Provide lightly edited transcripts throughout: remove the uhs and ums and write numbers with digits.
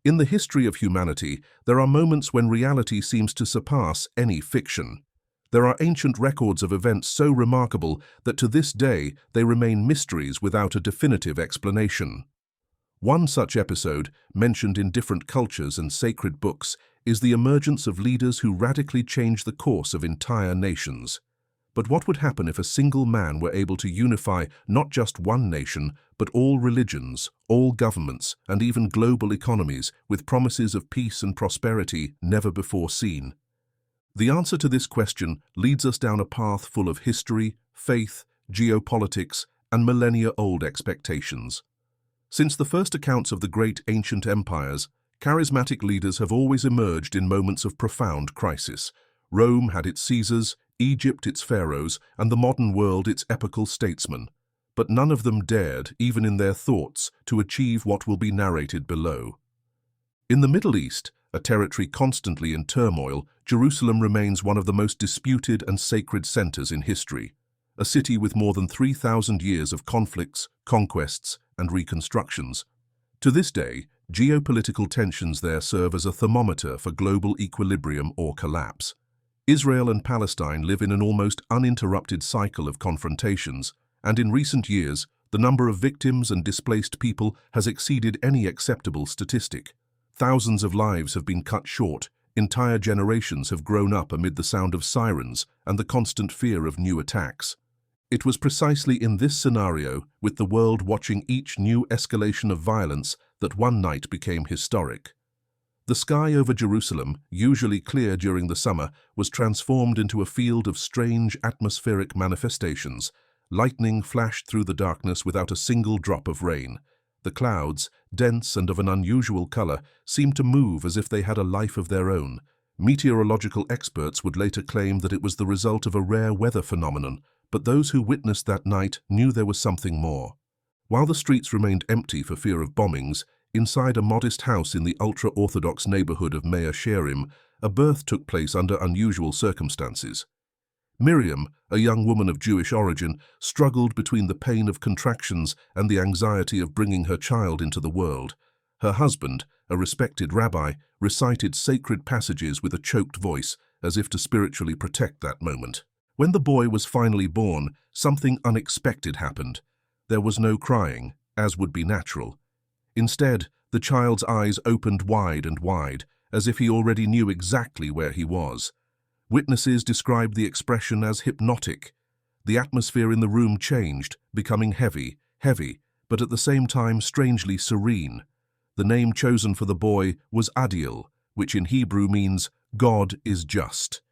In the history of humanity, there are moments when reality seems to surpass any fiction. There are ancient records of events so remarkable that to this day they remain mysteries without a definitive explanation. One such episode, mentioned in different cultures and sacred books, is the emergence of leaders who radically change the course of entire nations. But what would happen if a single man were able to unify not just one nation, but all religions, all governments, and even global economies with promises of peace and prosperity never before seen? The answer to this question leads us down a path full of history, faith, geopolitics, and millennia-old expectations. Since the first accounts of the great ancient empires, charismatic leaders have always emerged in moments of profound crisis. Rome had its Caesars, Egypt its pharaohs, and the modern world its epical statesmen. But none of them dared, even in their thoughts, to achieve what will be narrated below. In the Middle East, a territory constantly in turmoil, Jerusalem remains one of the most disputed and sacred centers in history, a city with more than 3,000 years of conflicts, conquests, and reconstructions. To this day, geopolitical tensions there serve as a thermometer for global equilibrium or collapse. Israel and Palestine live in an almost uninterrupted cycle of confrontations, and in recent years, the number of victims and displaced people has exceeded any acceptable statistic. Thousands of lives have been cut short, entire generations have grown up amid the sound of sirens and the constant fear of new attacks. It was precisely in this scenario, with the world watching each new escalation of violence, that one night became historic. The sky over Jerusalem, usually clear during the summer, was transformed into a field of strange atmospheric manifestations. Lightning flashed through the darkness without a single drop of rain. The clouds, dense and of an unusual color, seemed to move as if they had a life of their own. Meteorological experts would later claim that it was the result of a rare weather phenomenon, but those who witnessed that night knew there was something more. While the streets remained empty for fear of bombings, inside a modest house in the ultra-Orthodox neighborhood of Mea Shearim, a birth took place under unusual circumstances. Miriam, a young woman of Jewish origin, struggled between the pain of contractions and the anxiety of bringing her child into the world. Her husband, a respected rabbi, recited sacred passages with a choked voice, as if to spiritually protect that moment. When the boy was finally born, something unexpected happened. There was no crying, as would be natural. Instead, the child's eyes opened wide and wide, as if he already knew exactly where he was. Witnesses described the expression as hypnotic. The atmosphere in the room changed, becoming heavy, but at the same time strangely serene. The name chosen for the boy was Adiel, which in Hebrew means, God is just.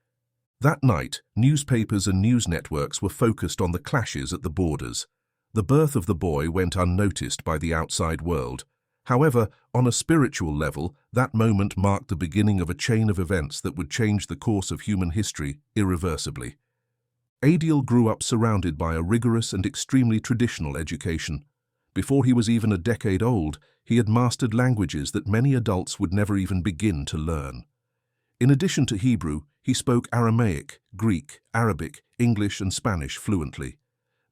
That night, newspapers and news networks were focused on the clashes at the borders. The birth of the boy went unnoticed by the outside world. However, on a spiritual level, that moment marked the beginning of a chain of events that would change the course of human history irreversibly. Adiel grew up surrounded by a rigorous and extremely traditional education. Before he was even a decade old, he had mastered languages that many adults would never even begin to learn. In addition to Hebrew, he spoke Aramaic, Greek, Arabic, English, and Spanish fluently.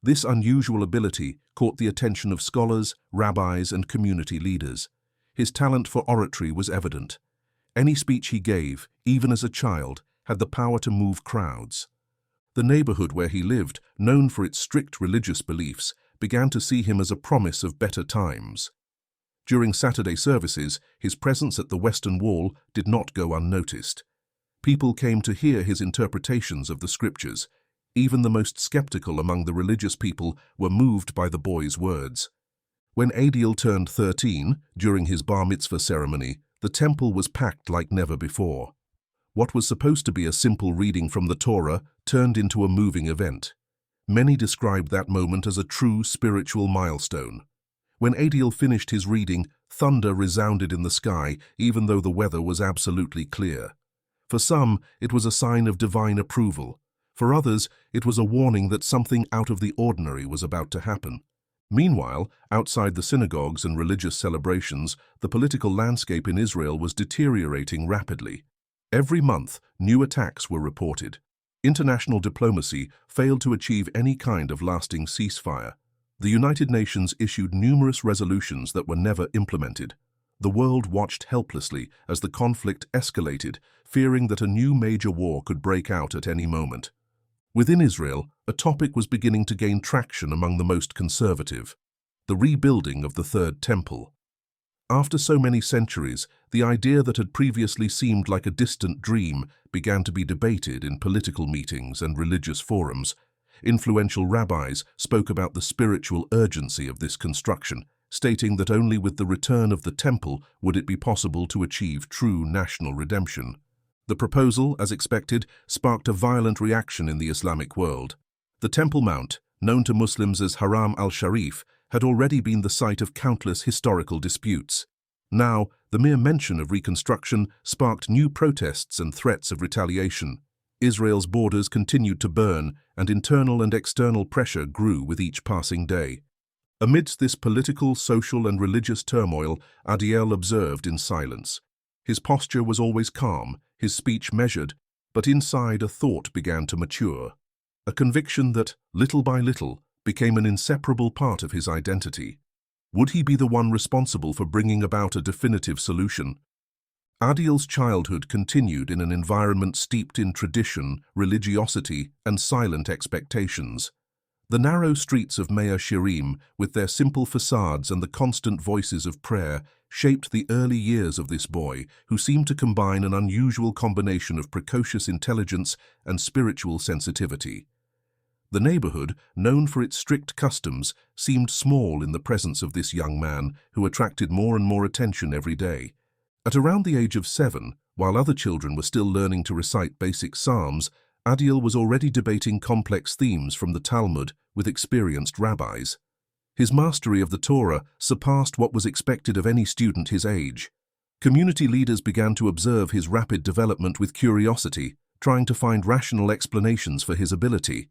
This unusual ability caught the attention of scholars, rabbis, and community leaders. His talent for oratory was evident. Any speech he gave, even as a child, had the power to move crowds. The neighborhood where he lived, known for its strict religious beliefs, began to see him as a promise of better times. During Saturday services, his presence at the Western Wall did not go unnoticed. People came to hear his interpretations of the scriptures. Even the most skeptical among the religious people were moved by the boy's words. When Adiel turned 13, during his bar mitzvah ceremony, the temple was packed like never before. What was supposed to be a simple reading from the Torah turned into a moving event. Many described that moment as a true spiritual milestone. When Adiel finished his reading, thunder resounded in the sky, even though the weather was absolutely clear. For some, it was a sign of divine approval. For others, it was a warning that something out of the ordinary was about to happen. Meanwhile, outside the synagogues and religious celebrations, the political landscape in Israel was deteriorating rapidly. Every month, new attacks were reported. International diplomacy failed to achieve any kind of lasting ceasefire. The United Nations issued numerous resolutions that were never implemented. the world watched helplessly as the conflict escalated, fearing that a new major war could break out at any moment. Within Israel, a topic was beginning to gain traction among the most conservative: the rebuilding of the Third Temple. After so many centuries, the idea that had previously seemed like a distant dream began to be debated in political meetings and religious forums. Influential rabbis spoke about the spiritual urgency of this construction, stating that only with the return of the temple would it be possible to achieve true national redemption. The proposal, as expected, sparked a violent reaction in the Islamic world. The Temple Mount, known to Muslims as Haram al-Sharif, had already been the site of countless historical disputes. Now, the mere mention of reconstruction sparked new protests and threats of retaliation. Israel's borders continued to burn, and internal and external pressure grew with each passing day. Amidst this political, social, and religious turmoil, Adiel observed in silence. His posture was always calm, his speech measured, but inside a thought began to mature. A conviction that, little by little, became an inseparable part of his identity. Would he be the one responsible for bringing about a definitive solution? Adiel's childhood continued in an environment steeped in tradition, religiosity, and silent expectations. The narrow streets of Mea Shirim, with their simple facades and the constant voices of prayer, shaped the early years of this boy, who seemed to combine an unusual combination of precocious intelligence and spiritual sensitivity. The neighborhood, known for its strict customs, seemed small in the presence of this young man, who attracted more and more attention every day. At around the age of 7, while other children were still learning to recite basic psalms, Adiel was already debating complex themes from the Talmud with experienced rabbis. His mastery of the Torah surpassed what was expected of any student his age. Community leaders began to observe his rapid development with curiosity, trying to find rational explanations for his ability.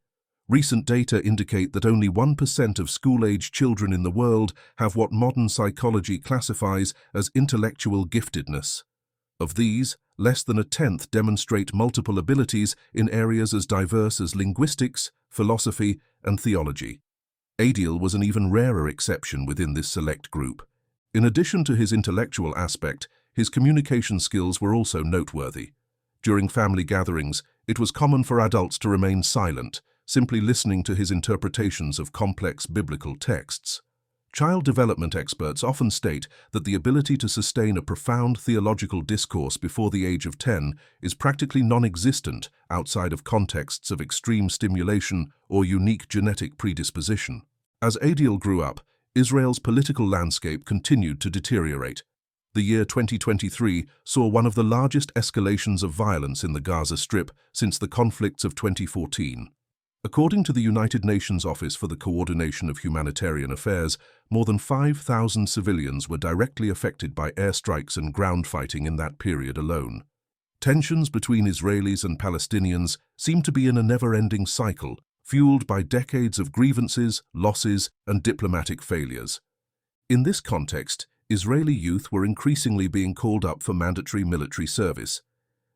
Recent data indicate that only 1% of school-age children in the world have what modern psychology classifies as intellectual giftedness. Of these, less than a tenth demonstrate multiple abilities in areas as diverse as linguistics, philosophy, and theology. Adiel was an even rarer exception within this select group. In addition to his intellectual aspect, his communication skills were also noteworthy. During family gatherings, it was common for adults to remain silent, simply listening to his interpretations of complex biblical texts. Child development experts often state that the ability to sustain a profound theological discourse before the age of 10 is practically non-existent outside of contexts of extreme stimulation or unique genetic predisposition. As Adiel grew up, Israel's political landscape continued to deteriorate. The year 2023 saw one of the largest escalations of violence in the Gaza Strip since the conflicts of 2014. According to the United Nations Office for the Coordination of Humanitarian Affairs, more than 5,000 civilians were directly affected by airstrikes and ground fighting in that period alone. Tensions between Israelis and Palestinians seem to be in a never-ending cycle, fueled by decades of grievances, losses, and diplomatic failures. In this context, Israeli youth were increasingly being called up for mandatory military service.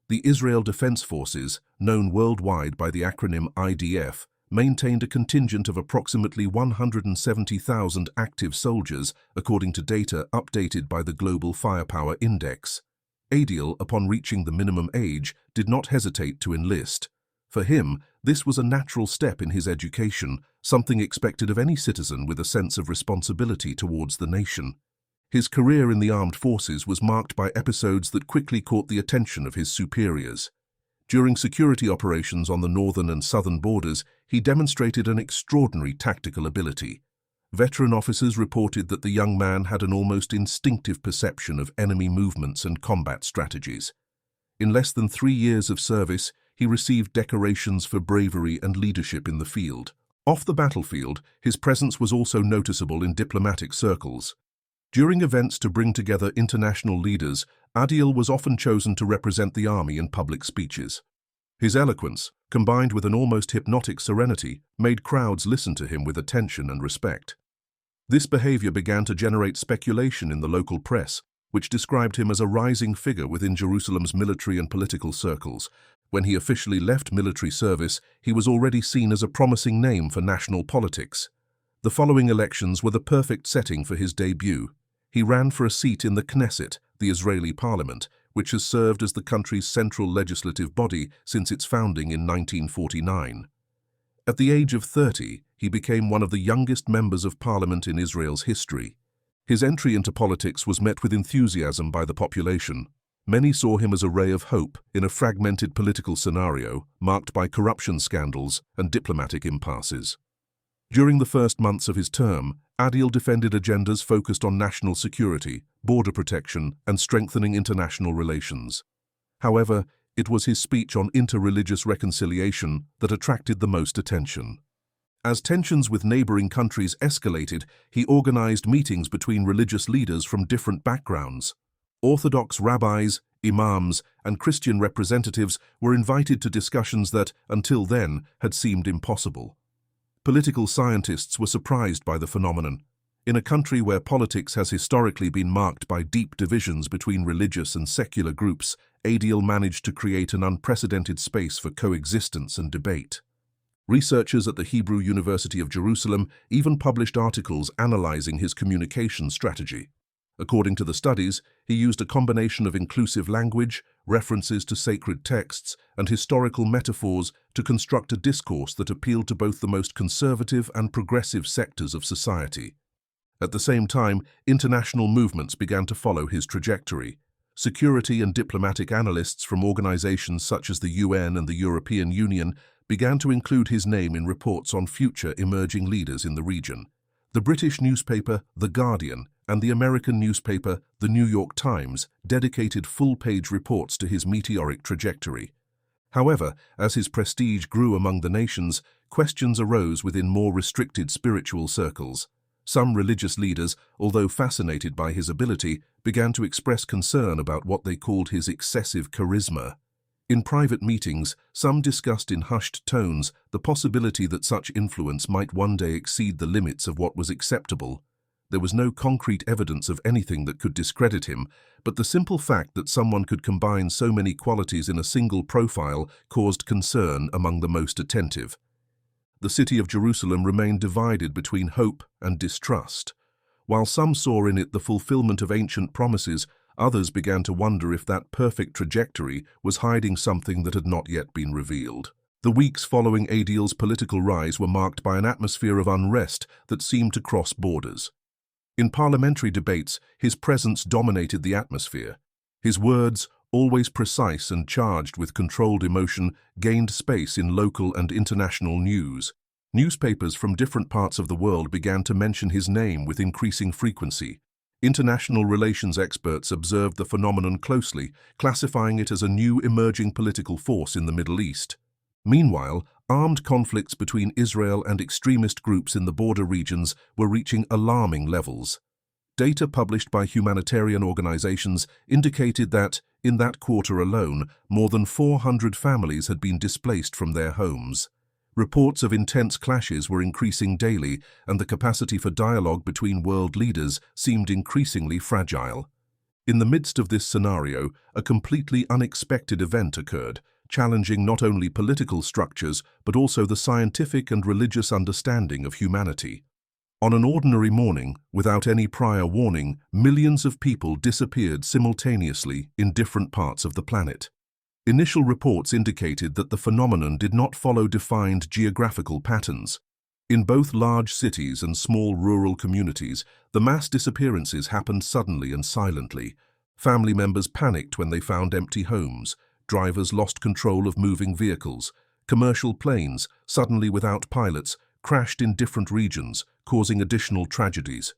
The Israel Defense Forces, known worldwide by the acronym IDF, maintained a contingent of approximately 170,000 active soldiers, according to data updated by the Global Firepower Index. Adiel, upon reaching the minimum age, did not hesitate to enlist. For him, this was a natural step in his education, something expected of any citizen with a sense of responsibility towards the nation. His career in the armed forces was marked by episodes that quickly caught the attention of his superiors. During security operations on the northern and southern borders, he demonstrated an extraordinary tactical ability. Veteran officers reported that the young man had an almost instinctive perception of enemy movements and combat strategies. In less than 3 years of service, he received decorations for bravery and leadership in the field. Off the battlefield, his presence was also noticeable in diplomatic circles. During events to bring together international leaders, Adiel was often chosen to represent the army in public speeches. His eloquence, combined with an almost hypnotic serenity, made crowds listen to him with attention and respect. This behavior began to generate speculation in the local press, which described him as a rising figure within Jerusalem's military and political circles. When he officially left military service, he was already seen as a promising name for national politics. The following elections were the perfect setting for his debut. He ran for a seat in the Knesset, the Israeli parliament, which has served as the country's central legislative body since its founding in 1949. At the age of 30, he became one of the youngest members of parliament in Israel's history. His entry into politics was met with enthusiasm by the population. Many saw him as a ray of hope in a fragmented political scenario marked by corruption scandals and diplomatic impasses. During the first months of his term, Adil defended agendas focused on national security, border protection, and strengthening international relations. However, it was his speech on interreligious reconciliation that attracted the most attention. As tensions with neighboring countries escalated, he organized meetings between religious leaders from different backgrounds. Orthodox rabbis, imams, and Christian representatives were invited to discussions that, until then, had seemed impossible. Political scientists were surprised by the phenomenon. In a country where politics has historically been marked by deep divisions between religious and secular groups, Adil managed to create an unprecedented space for coexistence and debate. Researchers at the Hebrew University of Jerusalem even published articles analyzing his communication strategy. According to the studies, he used a combination of inclusive language, references to sacred texts, and historical metaphors to construct a discourse that appealed to both the most conservative and progressive sectors of society. At the same time, international movements began to follow his trajectory. Security and diplomatic analysts from organizations such as the UN and the European Union began to include his name in reports on future emerging leaders in the region. The British newspaper The Guardian and the American newspaper The New York Times dedicated full-page reports to his meteoric trajectory. However, as his prestige grew among the nations, questions arose within more restricted spiritual circles. Some religious leaders, although fascinated by his ability, began to express concern about what they called his excessive charisma. In private meetings, some discussed in hushed tones the possibility that such influence might one day exceed the limits of what was acceptable. There was no concrete evidence of anything that could discredit him, but the simple fact that someone could combine so many qualities in a single profile caused concern among the most attentive. The city of Jerusalem remained divided between hope and distrust. While some saw in it the fulfillment of ancient promises, others began to wonder if that perfect trajectory was hiding something that had not yet been revealed. The weeks following Adil's political rise were marked by an atmosphere of unrest that seemed to cross borders. In parliamentary debates, his presence dominated the atmosphere. His words, always precise and charged with controlled emotion, gained space in local and international news. Newspapers from different parts of the world began to mention his name with increasing frequency. International relations experts observed the phenomenon closely, classifying it as a new emerging political force in the Middle East. Meanwhile, armed conflicts between Israel and extremist groups in the border regions were reaching alarming levels. Data published by humanitarian organizations indicated that, in that quarter alone, more than 400 families had been displaced from their homes. Reports of intense clashes were increasing daily, and the capacity for dialogue between world leaders seemed increasingly fragile. In the midst of this scenario, a completely unexpected event occurred, challenging not only political structures but also the scientific and religious understanding of humanity. On an ordinary morning, without any prior warning, millions of people disappeared simultaneously in different parts of the planet. Initial reports indicated that the phenomenon did not follow defined geographical patterns. In both large cities and small rural communities, the mass disappearances happened suddenly and silently. Family members panicked when they found empty homes. Drivers lost control of moving vehicles. Commercial planes, suddenly without pilots, crashed in different regions, causing additional tragedies.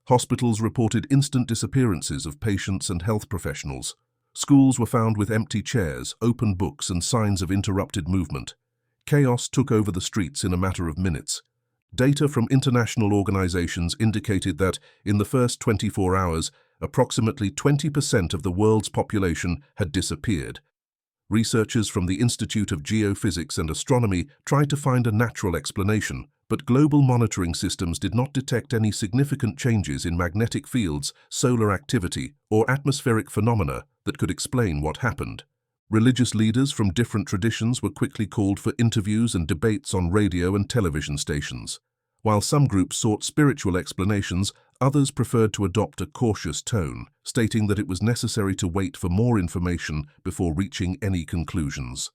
Hospitals reported instant disappearances of patients and health professionals. Schools were found with empty chairs, open books, and signs of interrupted movement. Chaos took over the streets in a matter of minutes. Data from international organizations indicated that, in the first 24 hours, approximately 20% of the world's population had disappeared. Researchers from the Institute of Geophysics and Astronomy tried to find a natural explanation, but global monitoring systems did not detect any significant changes in magnetic fields, solar activity, or atmospheric phenomena that could explain what happened. Religious leaders from different traditions were quickly called for interviews and debates on radio and television stations. While some groups sought spiritual explanations, others preferred to adopt a cautious tone, stating that it was necessary to wait for more information before reaching any conclusions.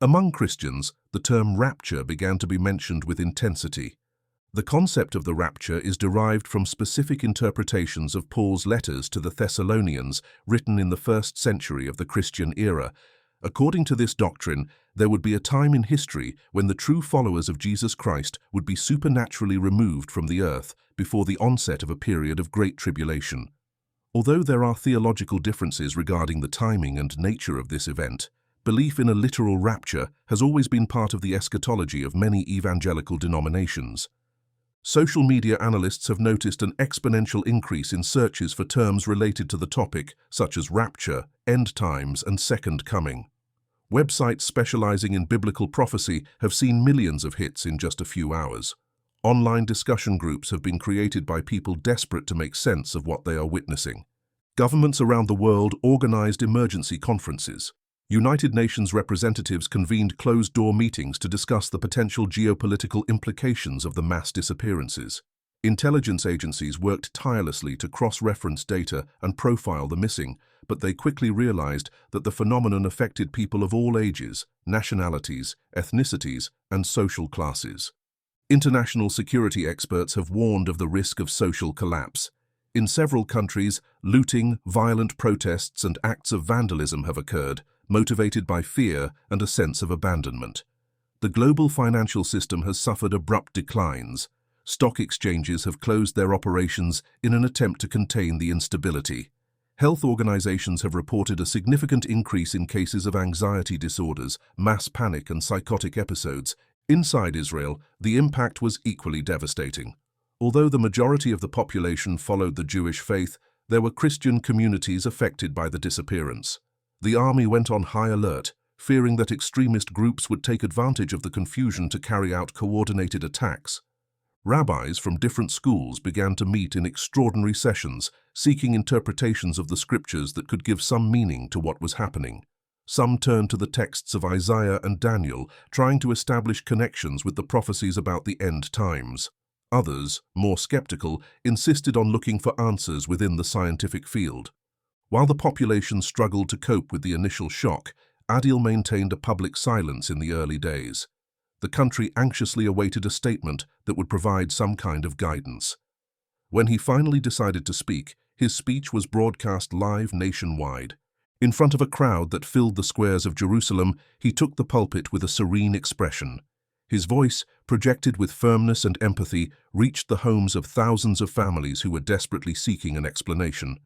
Among Christians, the term rapture began to be mentioned with intensity. The concept of the rapture is derived from specific interpretations of Paul's letters to the Thessalonians written in the 1st century of the Christian era. According to this doctrine, there would be a time in history when the true followers of Jesus Christ would be supernaturally removed from the earth before the onset of a period of great tribulation. Although there are theological differences regarding the timing and nature of this event, belief in a literal rapture has always been part of the eschatology of many evangelical denominations. Social media analysts have noticed an exponential increase in searches for terms related to the topic, such as rapture, end times, and second coming. Websites specializing in biblical prophecy have seen millions of hits in just a few hours. Online discussion groups have been created by people desperate to make sense of what they are witnessing. Governments around the world organized emergency conferences. United Nations representatives convened closed-door meetings to discuss the potential geopolitical implications of the mass disappearances. Intelligence agencies worked tirelessly to cross-reference data and profile the missing, but they quickly realized that the phenomenon affected people of all ages, nationalities, ethnicities, and social classes. International security experts have warned of the risk of social collapse. In several countries, looting, violent protests, and acts of vandalism have occurred, motivated by fear and a sense of abandonment. The global financial system has suffered abrupt declines. Stock exchanges have closed their operations in an attempt to contain the instability. Health organizations have reported a significant increase in cases of anxiety disorders, mass panic, and psychotic episodes. Inside Israel, the impact was equally devastating. Although the majority of the population followed the Jewish faith, there were Christian communities affected by the disappearance. The army went on high alert, fearing that extremist groups would take advantage of the confusion to carry out coordinated attacks. Rabbis from different schools began to meet in extraordinary sessions, seeking interpretations of the scriptures that could give some meaning to what was happening. Some turned to the texts of Isaiah and Daniel, trying to establish connections with the prophecies about the end times. Others, more skeptical, insisted on looking for answers within the scientific field. While the population struggled to cope with the initial shock, Adil maintained a public silence in the early days. The country anxiously awaited a statement that would provide some kind of guidance. When he finally decided to speak, his speech was broadcast live nationwide. In front of a crowd that filled the squares of Jerusalem, he took the pulpit with a serene expression. His voice, projected with firmness and empathy, reached the homes of thousands of families who were desperately seeking an explanation.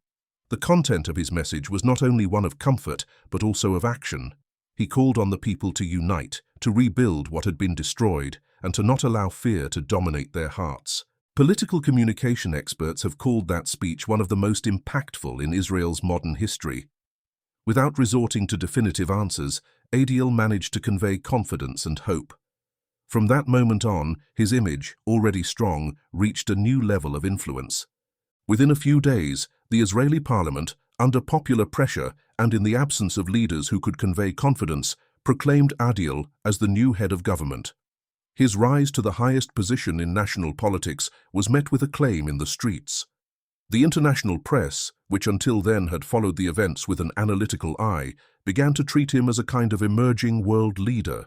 The content of his message was not only one of comfort, but also of action. He called on the people to unite, to rebuild what had been destroyed, and to not allow fear to dominate their hearts. Political communication experts have called that speech one of the most impactful in Israel's modern history. Without resorting to definitive answers, Adil managed to convey confidence and hope. From that moment on, his image, already strong, reached a new level of influence. Within a few days, the Israeli parliament, under popular pressure and in the absence of leaders who could convey confidence, proclaimed Adil as the new head of government. His rise to the highest position in national politics was met with acclaim in the streets. The international press, which until then had followed the events with an analytical eye, began to treat him as a kind of emerging world leader.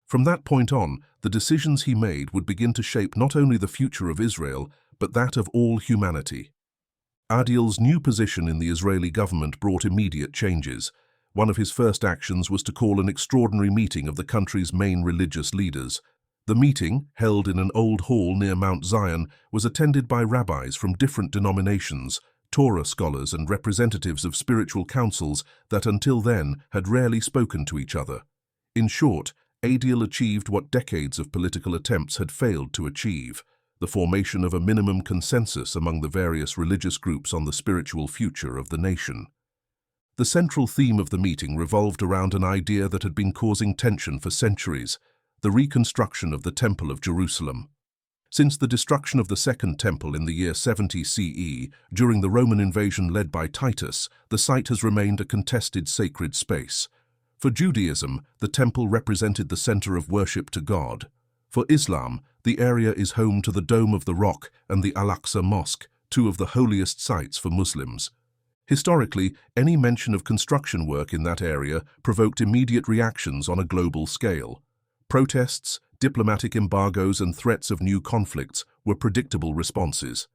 From that point on, the decisions he made would begin to shape not only the future of Israel, but that of all humanity. Adil's new position in the Israeli government brought immediate changes. One of his first actions was to call an extraordinary meeting of the country's main religious leaders. The meeting, held in an old hall near Mount Zion, was attended by rabbis from different denominations, Torah scholars and representatives of spiritual councils that until then had rarely spoken to each other. In short, Adil achieved what decades of political attempts had failed to achieve: the formation of a minimum consensus among the various religious groups on the spiritual future of the nation. The central theme of the meeting revolved around an idea that had been causing tension for centuries: the reconstruction of the Temple of Jerusalem. Since the destruction of the Second Temple in the year 70 CE, during the Roman invasion led by Titus, the site has remained a contested sacred space. For Judaism, the temple represented the center of worship to God. For Islam, The area is home to the Dome of the Rock and the Al-Aqsa Mosque, two of the holiest sites for Muslims. Historically, any mention of construction work in that area provoked immediate reactions on a global scale. Protests, diplomatic embargoes, and threats of new conflicts were predictable responses.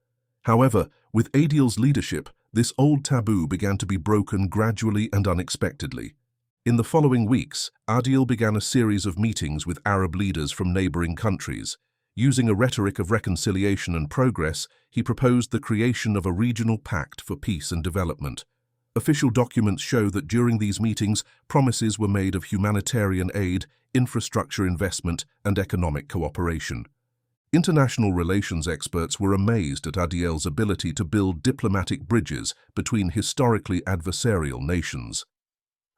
However, with Adil's leadership, this old taboo began to be broken gradually and unexpectedly. In the following weeks, Adil began a series of meetings with Arab leaders from neighboring countries. Using a rhetoric of reconciliation and progress, he proposed the creation of a regional pact for peace and development. Official documents show that during these meetings, promises were made of humanitarian aid, infrastructure investment, and economic cooperation. International relations experts were amazed at Adil's ability to build diplomatic bridges between historically adversarial nations.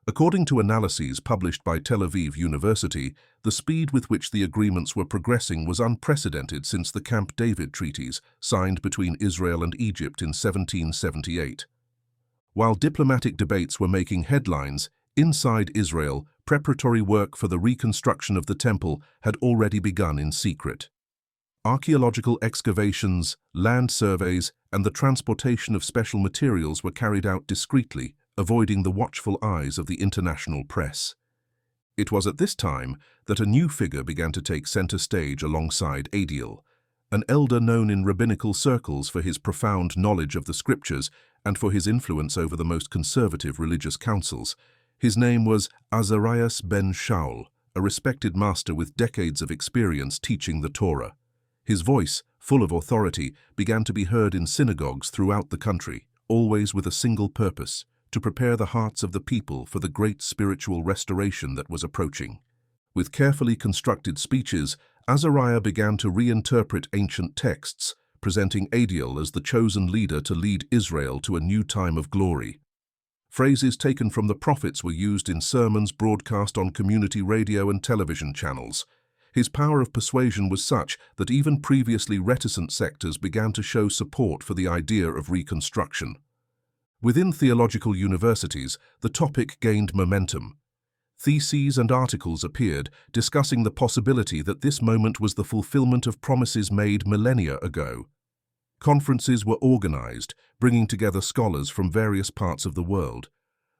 According to analyses published by Tel Aviv University, the speed with which the agreements were progressing was unprecedented since the Camp David treaties signed between Israel and Egypt in 1778. While diplomatic debates were making headlines, inside Israel, preparatory work for the reconstruction of the temple had already begun in secret. Archaeological excavations, land surveys, and the transportation of special materials were carried out discreetly, avoiding the watchful eyes of the international press. It was at this time that a new figure began to take center stage alongside Adil, an elder known in rabbinical circles for his profound knowledge of the scriptures and for his influence over the most conservative religious councils. His name was Azarias ben Shaul, a respected master with decades of experience teaching the Torah. His voice, full of authority, began to be heard in synagogues throughout the country, always with a single purpose: to prepare the hearts of the people for the great spiritual restoration that was approaching. With carefully constructed speeches, Azariah began to reinterpret ancient texts, presenting Adil as the chosen leader to lead Israel to a new time of glory. Phrases taken from the prophets were used in sermons broadcast on community radio and television channels. His power of persuasion was such that even previously reticent sectors began to show support for the idea of reconstruction. Within theological universities, the topic gained momentum. Theses and articles appeared discussing the possibility that this moment was the fulfillment of promises made millennia ago. Conferences were organized, bringing together scholars from various parts of the world.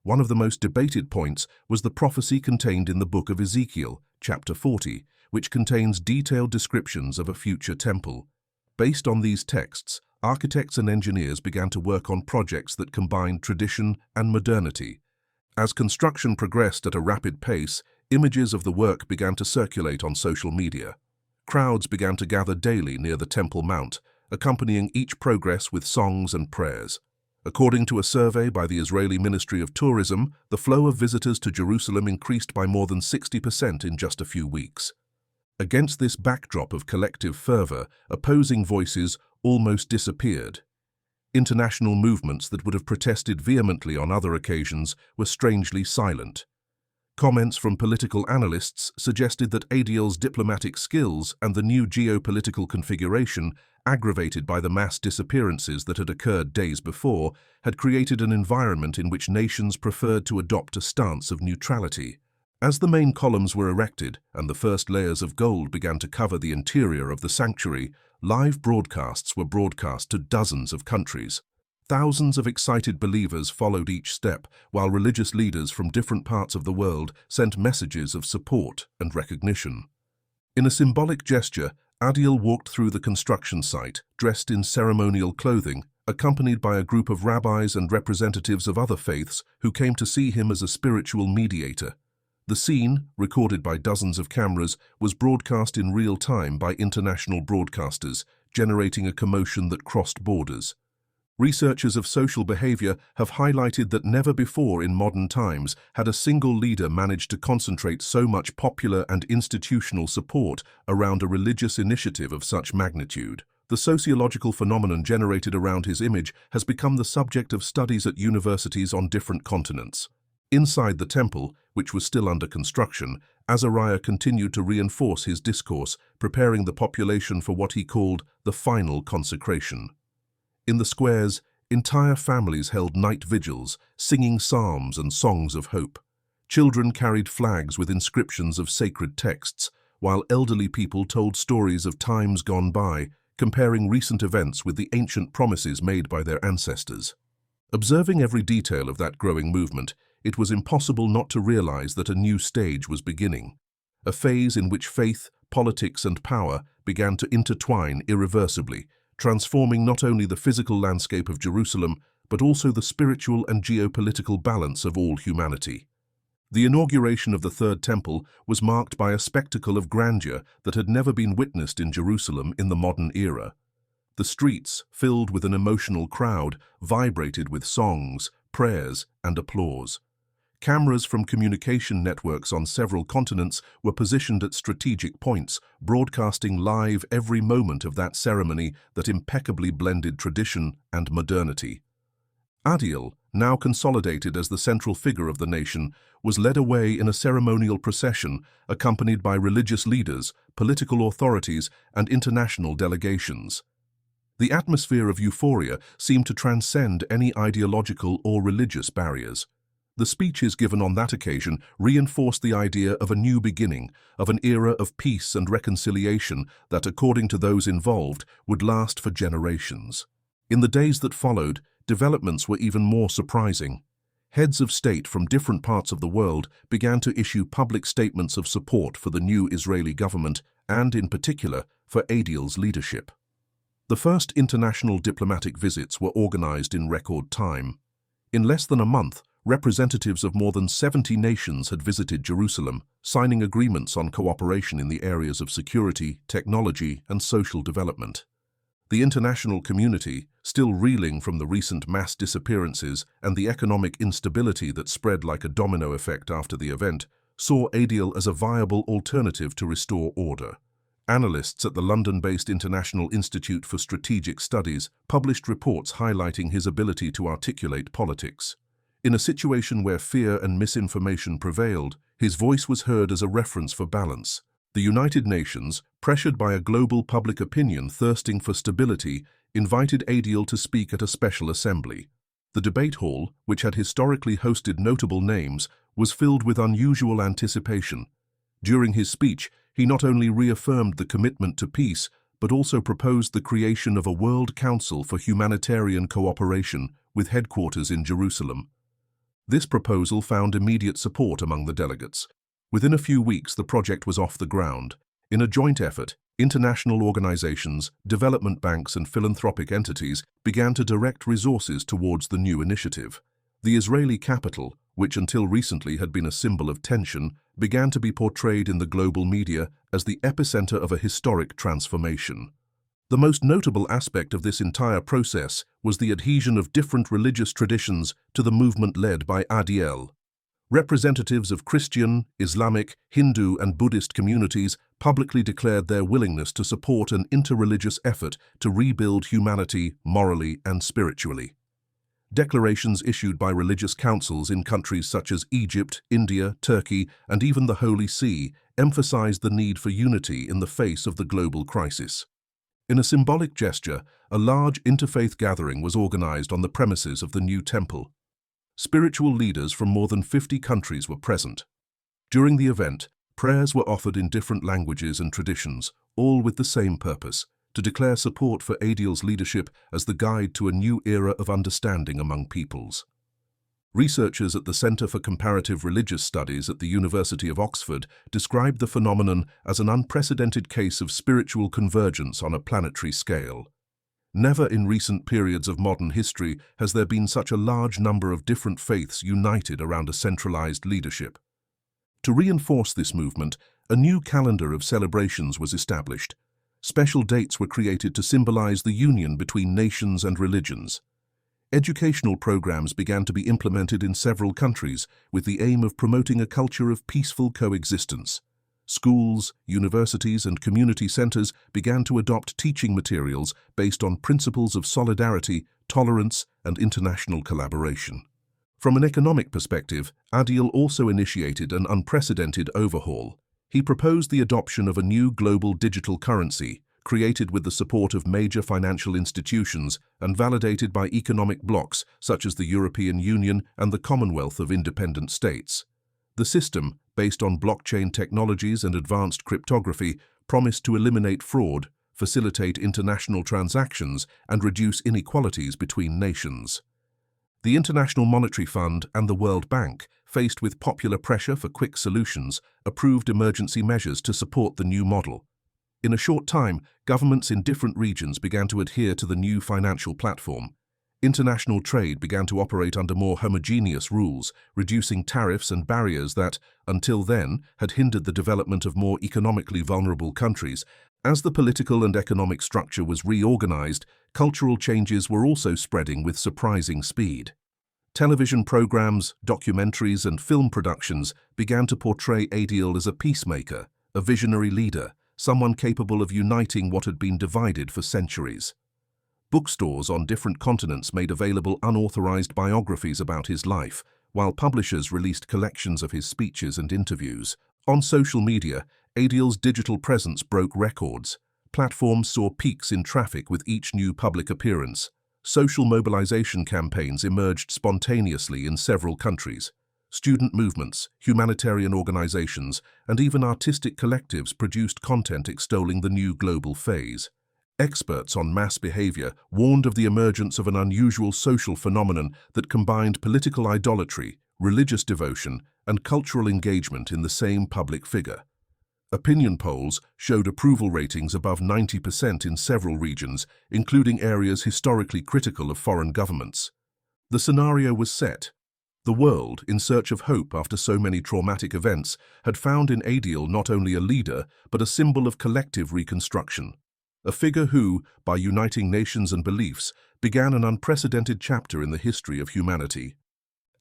One of the most debated points was the prophecy contained in the book of Ezekiel, chapter 40, which contains detailed descriptions of a future temple. Based on these texts, architects and engineers began to work on projects that combined tradition and modernity. As construction progressed at a rapid pace, images of the work began to circulate on social media. Crowds began to gather daily near the Temple Mount, accompanying each progress with songs and prayers. According to a survey by the Israeli Ministry of Tourism, the flow of visitors to Jerusalem increased by more than 60% in just a few weeks. Against this backdrop of collective fervor, opposing voices almost disappeared. International movements that would have protested vehemently on other occasions were strangely silent. Comments from political analysts suggested that Adil's diplomatic skills and the new geopolitical configuration, aggravated by the mass disappearances that had occurred days before, had created an environment in which nations preferred to adopt a stance of neutrality. As the main columns were erected and the first layers of gold began to cover the interior of the sanctuary, live broadcasts were broadcast to dozens of countries. Thousands of excited believers followed each step, while religious leaders from different parts of the world sent messages of support and recognition. In a symbolic gesture, Adil walked through the construction site, dressed in ceremonial clothing, accompanied by a group of rabbis and representatives of other faiths who came to see him as a spiritual mediator. The scene, recorded by dozens of cameras, was broadcast in real time by international broadcasters, generating a commotion that crossed borders. Researchers of social behavior have highlighted that never before in modern times had a single leader managed to concentrate so much popular and institutional support around a religious initiative of such magnitude. The sociological phenomenon generated around his image has become the subject of studies at universities on different continents. Inside the temple, which was still under construction, Azariah continued to reinforce his discourse, preparing the population for what he called the final consecration. In the squares, entire families held night vigils, singing psalms and songs of hope. Children carried flags with inscriptions of sacred texts, while elderly people told stories of times gone by, comparing recent events with the ancient promises made by their ancestors. Observing every detail of that growing movement, it was impossible not to realize that a new stage was beginning, a phase in which faith, politics, and power began to intertwine irreversibly, transforming not only the physical landscape of Jerusalem, but also the spiritual and geopolitical balance of all humanity. The inauguration of the Third Temple was marked by a spectacle of grandeur that had never been witnessed in Jerusalem in the modern era. The streets, filled with an emotional crowd, vibrated with songs, prayers, and applause. Cameras from communication networks on several continents were positioned at strategic points, broadcasting live every moment of that ceremony that impeccably blended tradition and modernity. Adiel, now consolidated as the central figure of the nation, was led away in a ceremonial procession accompanied by religious leaders, political authorities, and international delegations. The atmosphere of euphoria seemed to transcend any ideological or religious barriers. The speeches given on that occasion reinforced the idea of a new beginning, of an era of peace and reconciliation that, according to those involved, would last for generations. In the days that followed, developments were even more surprising. Heads of state from different parts of the world began to issue public statements of support for the new Israeli government and, in particular, for Adiel's leadership. The first international diplomatic visits were organized in record time. In less than a month, representatives of more than 70 nations had visited Jerusalem, signing agreements on cooperation in the areas of security, technology, and social development. The international community, still reeling from the recent mass disappearances and the economic instability that spread like a domino effect after the event, saw Adiel as a viable alternative to restore order. Analysts at the London-based International Institute for Strategic Studies published reports highlighting his ability to articulate politics. In a situation where fear and misinformation prevailed, his voice was heard as a reference for balance. The United Nations, pressured by a global public opinion thirsting for stability, invited Adiel to speak at a special assembly. The debate hall, which had historically hosted notable names, was filled with unusual anticipation. During his speech, he not only reaffirmed the commitment to peace, but also proposed the creation of a World Council for Humanitarian Cooperation with headquarters in Jerusalem. This proposal found immediate support among the delegates. Within a few weeks, the project was off the ground. In a joint effort, international organizations, development banks, and philanthropic entities began to direct resources towards the new initiative. The Israeli capital, which until recently had been a symbol of tension, began to be portrayed in the global media as the epicenter of a historic transformation. The most notable aspect of this entire process was the adhesion of different religious traditions to the movement led by Adiel. Representatives of Christian, Islamic, Hindu, and Buddhist communities publicly declared their willingness to support an interreligious effort to rebuild humanity morally and spiritually. Declarations issued by religious councils in countries such as Egypt, India, Turkey, and even the Holy See emphasized the need for unity in the face of the global crisis. In a symbolic gesture, a large interfaith gathering was organized on the premises of the new temple. Spiritual leaders from more than 50 countries were present. During the event, prayers were offered in different languages and traditions, all with the same purpose: to declare support for Adiel's leadership as the guide to a new era of understanding among peoples. Researchers at the Center for Comparative Religious Studies at the University of Oxford described the phenomenon as an unprecedented case of spiritual convergence on a planetary scale. Never in recent periods of modern history has there been such a large number of different faiths united around a centralized leadership. To reinforce this movement, a new calendar of celebrations was established. Special dates were created to symbolize the union between nations and religions. Educational programs began to be implemented in several countries with the aim of promoting a culture of peaceful coexistence. Schools, universities, and community centers began to adopt teaching materials based on principles of solidarity, tolerance, and international collaboration. From an economic perspective, Adiel also initiated an unprecedented overhaul. He proposed the adoption of a new global digital currency, created with the support of major financial institutions and validated by economic blocs such as the European Union and the Commonwealth of Independent States. The system, based on blockchain technologies and advanced cryptography, promised to eliminate fraud, facilitate international transactions, and reduce inequalities between nations. The International Monetary Fund and the World Bank, faced with popular pressure for quick solutions, approved emergency measures to support the new model. In a short time, governments in different regions began to adhere to the new financial platform. International trade began to operate under more homogeneous rules, reducing tariffs and barriers that, until then, had hindered the development of more economically vulnerable countries. As the political and economic structure was reorganized, cultural changes were also spreading with surprising speed. Television programs, documentaries, and film productions began to portray Adil as a peacemaker, a visionary leader, someone capable of uniting what had been divided for centuries. Bookstores on different continents made available unauthorized biographies about his life, while publishers released collections of his speeches and interviews. On social media, Adil's digital presence broke records. Platforms saw peaks in traffic with each new public appearance. Social mobilization campaigns emerged spontaneously in several countries. Student movements, humanitarian organizations, and even artistic collectives produced content extolling the new global phase. Experts on mass behavior warned of the emergence of an unusual social phenomenon that combined political idolatry, religious devotion, and cultural engagement in the same public figure. Opinion polls showed approval ratings above 90% in several regions, including areas historically critical of foreign governments. The scenario was set. The world, in search of hope after so many traumatic events, had found in Adil not only a leader, but a symbol of collective reconstruction. A figure who, by uniting nations and beliefs, began an unprecedented chapter in the history of humanity.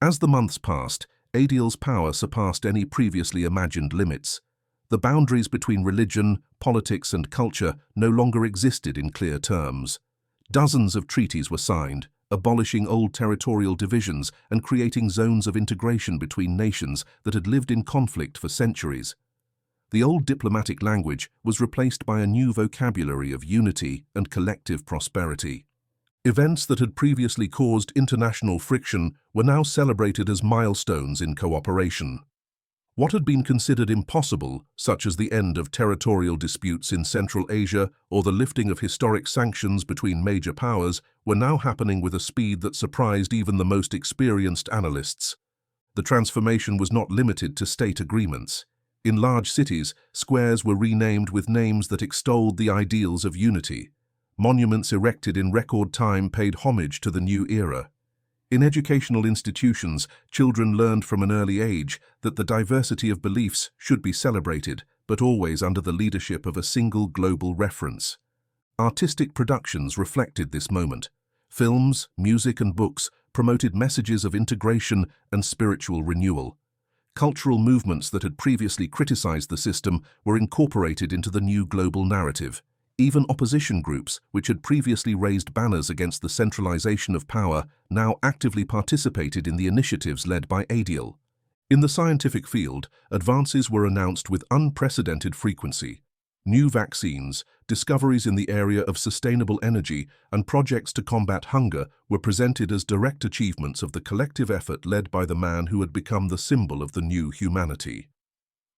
As the months passed, Adil's power surpassed any previously imagined limits. The boundaries between religion, politics, and culture no longer existed in clear terms. Dozens of treaties were signed, abolishing old territorial divisions and creating zones of integration between nations that had lived in conflict for centuries. The old diplomatic language was replaced by a new vocabulary of unity and collective prosperity. Events that had previously caused international friction were now celebrated as milestones in cooperation. What had been considered impossible, such as the end of territorial disputes in Central Asia or the lifting of historic sanctions between major powers, were now happening with a speed that surprised even the most experienced analysts. The transformation was not limited to state agreements. In large cities, squares were renamed with names that extolled the ideals of unity. Monuments erected in record time paid homage to the new era. In educational institutions, children learned from an early age that the diversity of beliefs should be celebrated, but always under the leadership of a single global reference. Artistic productions reflected this moment. Films, music, and books promoted messages of integration and spiritual renewal. Cultural movements that had previously criticized the system were incorporated into the new global narrative. Even opposition groups, which had previously raised banners against the centralization of power, now actively participated in the initiatives led by Adil. In the scientific field, advances were announced with unprecedented frequency. New vaccines, discoveries in the area of sustainable energy, and projects to combat hunger were presented as direct achievements of the collective effort led by the man who had become the symbol of the new humanity.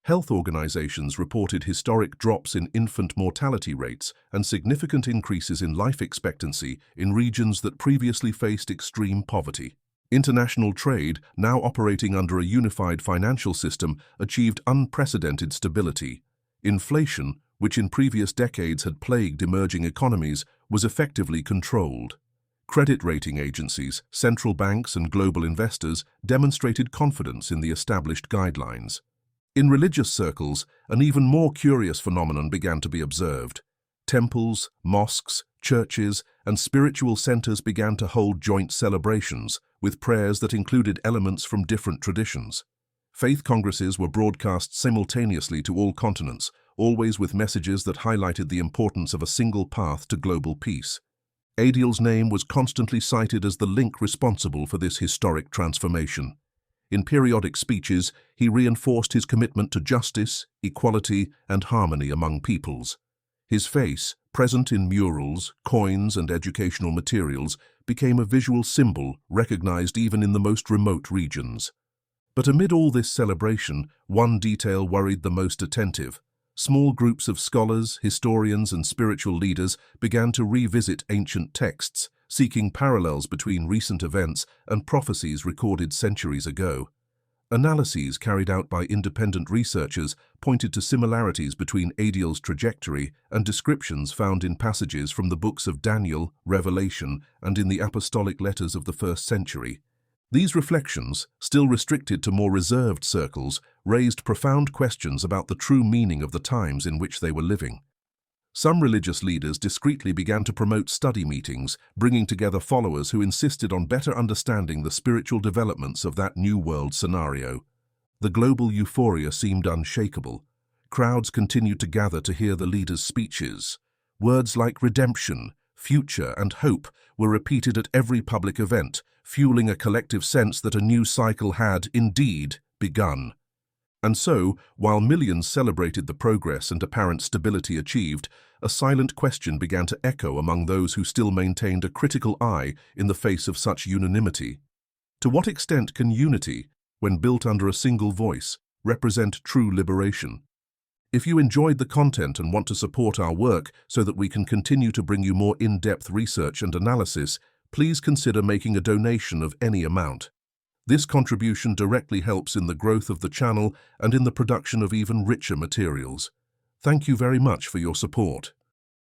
Health organizations reported historic drops in infant mortality rates and significant increases in life expectancy in regions that previously faced extreme poverty. International trade, now operating under a unified financial system, achieved unprecedented stability. Inflation, which in previous decades had plagued emerging economies, was effectively controlled. Credit rating agencies, central banks, and global investors demonstrated confidence in the established guidelines. In religious circles, an even more curious phenomenon began to be observed. Temples, mosques, churches, and spiritual centers began to hold joint celebrations, with prayers that included elements from different traditions. Faith congresses were broadcast simultaneously to all continents, always with messages that highlighted the importance of a single path to global peace. Adil's name was constantly cited as the link responsible for this historic transformation. In periodic speeches, he reinforced his commitment to justice, equality, and harmony among peoples. His face, present in murals, coins, and educational materials, became a visual symbol recognized even in the most remote regions. But amid all this celebration, one detail worried the most attentive. Small groups of scholars, historians, and spiritual leaders began to revisit ancient texts, seeking parallels between recent events and prophecies recorded centuries ago. Analyses carried out by independent researchers pointed to similarities between Adiel's trajectory and descriptions found in passages from the books of Daniel, Revelation, and in the apostolic letters of the first century. These reflections, still restricted to more reserved circles, raised profound questions about the true meaning of the times in which they were living. Some religious leaders discreetly began to promote study meetings, bringing together followers who insisted on better understanding the spiritual developments of that New World scenario. The global euphoria seemed unshakable. Crowds continued to gather to hear the leaders' speeches. Words like redemption, future, and hope were repeated at every public event, fueling a collective sense that a new cycle had, indeed, begun. And so, while millions celebrated the progress and apparent stability achieved, a silent question began to echo among those who still maintained a critical eye in the face of such unanimity. To what extent can unity, when built under a single voice, represent true liberation? If you enjoyed the content and want to support our work so that we can continue to bring you more in-depth research and analysis, please consider making a donation of any amount. This contribution directly helps in the growth of the channel and in the production of even richer materials. Thank you very much for your support.